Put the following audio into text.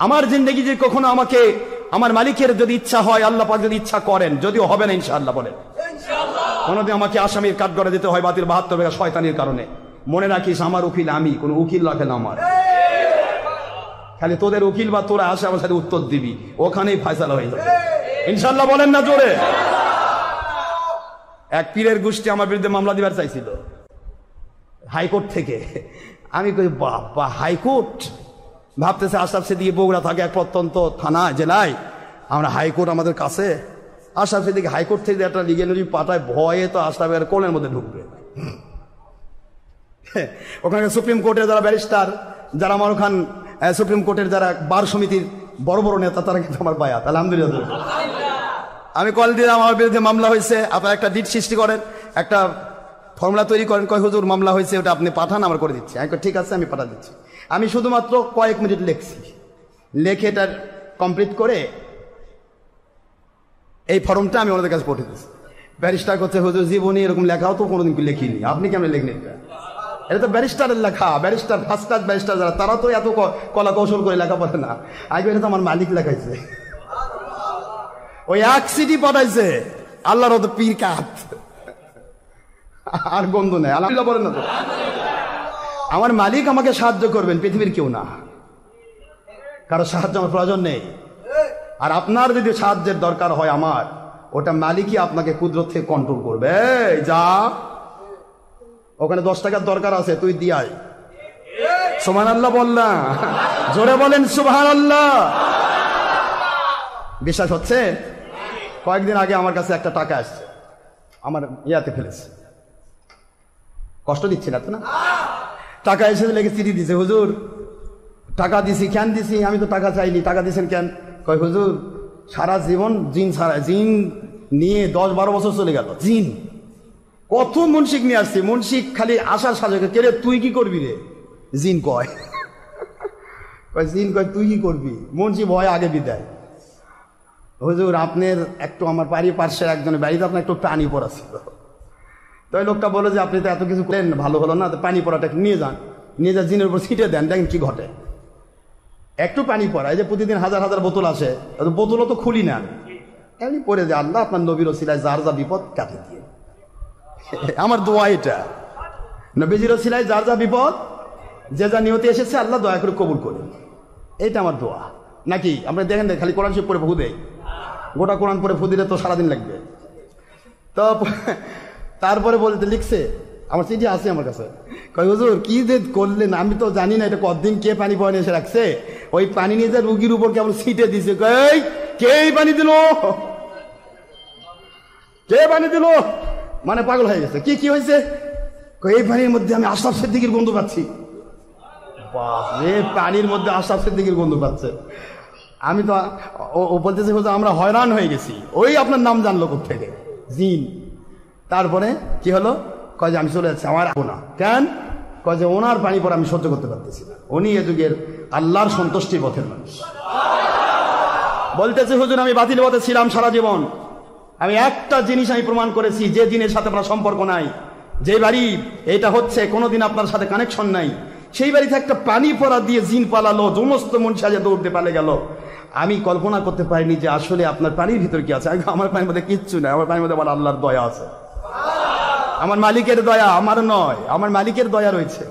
আমার জিন্দগি যে কখনো আমাকে আমার মালিকের যদি ইচ্ছা হয়, আল্লাহ পাক যদি ইচ্ছা করেন, যদিও হবে না ইনশাআল্লাহ, বলেন কোনদিন আমাকে আসামির কাঠগড়ায় দিতে হয় বাতিল 72 টাকা শয়তানির কারণে, মনে রাখিস আমার উকিল আমি, কোন উকিল রাখে না আমার। খালি তোদের উকিল বা তোরা আসে আমার সাথে উত্তর দিবি, ওখানেই ফয়সালা হয়ে যাবে ইনশাআল্লাহ, বলেন না জোরে। এক পীরের গোষ্ঠী আমার বিরুদ্ধে মামলা দিবার চাইছিল হাইকোর্ট থেকে। আমি কই বাবা হাইকোর্ট, ভাবতেছে আশরাফ সিদ্দিকী বগুড়া থাকে এক প্রত্যন্ত থানা জেলায়, আমরা হাইকোর্ট আমাদের কাছে। আশরাফ সিদ্দিকী হাইকোর্ট থেকে একটা লিগেল নোটিশ পাঠায়, ভয়ে তো আশরাফের কোলের মধ্যে ঢুকবে। ওখানে সুপ্রিম কোর্টের যারা ব্যারিস্টার, যারা আমার ওখান সুপ্রিম কোর্টের যারা বার সমিতির বড় বড় নেতা, তারা কিন্তু আমার বায়াত আলহামদুলিল্লাহ। আমি কল দিলাম আমার বিরুদ্ধে মামলা হয়েছে, আপনারা একটা ডিট সৃষ্টি করেন, একটা ফর্মুলা তৈরি করেন, কয় হুজুর মামলা হয়েছে, ওটা আপনি পাঠান, আমার করে দিচ্ছি। আমি ঠিক আছে, আমি পাঠা দিচ্ছি। আমি শুধুমাত্র কয়েক মিনিট লিখছি, লেখে এটা কমপ্লিট করে এই ফর্মটা আমি ওনাদের কাছে পঠিয়ে দিচ্ছি। ব্যারিস্টার করছে হুজুর জীবনী এরকম লেখাও তো কোনোদিন লিখিনি, আপনি কেমন লেখেন এটা? এটা তো ব্যারিস্টারের লেখা, ব্যারিস্টার ফার্স্ট ক্লাস ব্যারিস্টার যারা, তারা তো এত কলা কৌশল করে লেখা পড়ে না। আগে এটা তো আমার মালিক লেখাইছে, ওই এক সিটি পাঠাইছে, আল্লাহর তো পীর কাত আর গন্ধ নেই। আলহামদুলিল্লাহ বলেন না তো? আমার মালিক আমাকে সাহায্য করবেন, পৃথিবীর কেউ না, কারো সাহায্য আমার প্রয়োজন নেই। আর আপনার যদি সাহায্যের দরকার হয় আমার, ওটা মালিকই আপনাকে কুদরত থেকে কন্ট্রোল করবে। যা ওখানে 10 টাকার দরকার আছে, তুই দিয়াই। সুবহানাল্লাহ বল না, জোরে বলেন সুবহানাল্লাহ। বিশ্বাস হচ্ছে? কয়েকদিন আগে আমার কাছে একটা টাকা আসছে, আমার ইয়াতে ফেলেছে, কষ্ট দিচ্ছি না তো না? টাকা এসে লেগে চিঠি দিছে, হুজুর টাকা দিছি। কেন দিছি? আমি তো টাকা চাইনি। টাকা দিছেন কেন? কয় হুজুর সারা জীবন জিন ছাড়া, জিন নিয়ে 10-12 বছর চলে গেল। জিন কত মুন্সিক নিয়ে আসছি, মুন্সিক খালি আসার সাজে কে রে তুই কি করবি রে? জিন কয় জিন কয় তুই কি করবি? মুন্সি ভয় আগে বিদায়। হুজুর আপনার একটু আমার বাড়ির পাশে একজনের বাড়িতে আপনার একটু পানি পড়া ছিল, তো ওই লোকটা বলে যে আপনি তো এত কিছু করেন, ভালো হলো না, তো পানি পড়াটা নিয়ে যান, নিয়ে যা জিনের উপর ছিটে দেন, দেখেন কি ঘটে। একটু পানি পড়া, এই যে প্রতিদিন হাজার হাজার বোতল আসে, বোতলও তো খুলি না, এমনি পড়ে দেয়, আল্লাহ আপনার নবীর ওসিলায় যার যা বিপদ কাটে দিয়ে। আমার দোয়া এটা, নবীজির ওসিলায় যার যা বিপদ, যে যা নিয়তে এসেছে, আল্লাহ দয়া করে কবুল করুন, এইটা আমার দোয়া। নাকি আমরা দেখেন না খালি কোরআন শরীফ পড়ে ফু দেয়, গোটা কোরআন পড়ে ফু দিলে তো সারাদিন লাগবে। তো তারপরে বলতে লিখছে, আমার চিঠি আছে আমার কাছে, কয় হুজুর কি যে করলেন, আমি তো জানি না এটা কতদিন কে পানি পয়নে এসে রাখছে, ওই পানি নিয়ে যে রুগীর উপর কেমন ছিটে দিছে। কই কে পানি দিল, কে পানি দিল? মানে পাগল হয়ে গেছে। কি হয়েছে? এই পানির মধ্যে আমি আশরাফ সিদ্দিকীর গন্ধ পাচ্ছি। বাপরে, পানির মধ্যে আশরাফ সিদ্দিকীর গন্ধ পাচ্ছে। আমি তো ও বলতেছে হুজুর আমরা হয়রান হয়ে গেছি, ওই আপনার নাম জানলো কোত্থেকে? জিন। তারপরে কি হলো? কয় যে আমি চলে যাচ্ছি, আমার না। কেন? কয় যে ওনার পানি পর আমি সহ্য করতে পারতেছি না, উনি এ যুগের আল্লাহর সন্তুষ্টির পথের মানুষ। বলতেছে হুজুর আমি বাতিল পথে ছিলাম সারা জীবন, আমি একটা জিনিস আমি প্রমাণ করেছি, যে জিনের সাথে আপনার সম্পর্ক নাই, যে বাড়ি এটা হচ্ছে কোনোদিন আপনার সাথে কানেকশন নাই, সেই বাড়িতে একটা পানি পড়া দিয়ে জিন পালালো, সমস্ত মন সাজে দৌড়তে পালে গেল। আমি কল্পনা করতে পারিনি যে আসলে আপনার পানির ভিতর কি আছে। আমার পানির মধ্যে কিচ্ছু নাই, আমার পানির মধ্যে আমার আল্লাহর দয়া আছে, আমার মালিকের দয়া, আমার নয়, আমার মালিকের দয়া রয়েছে।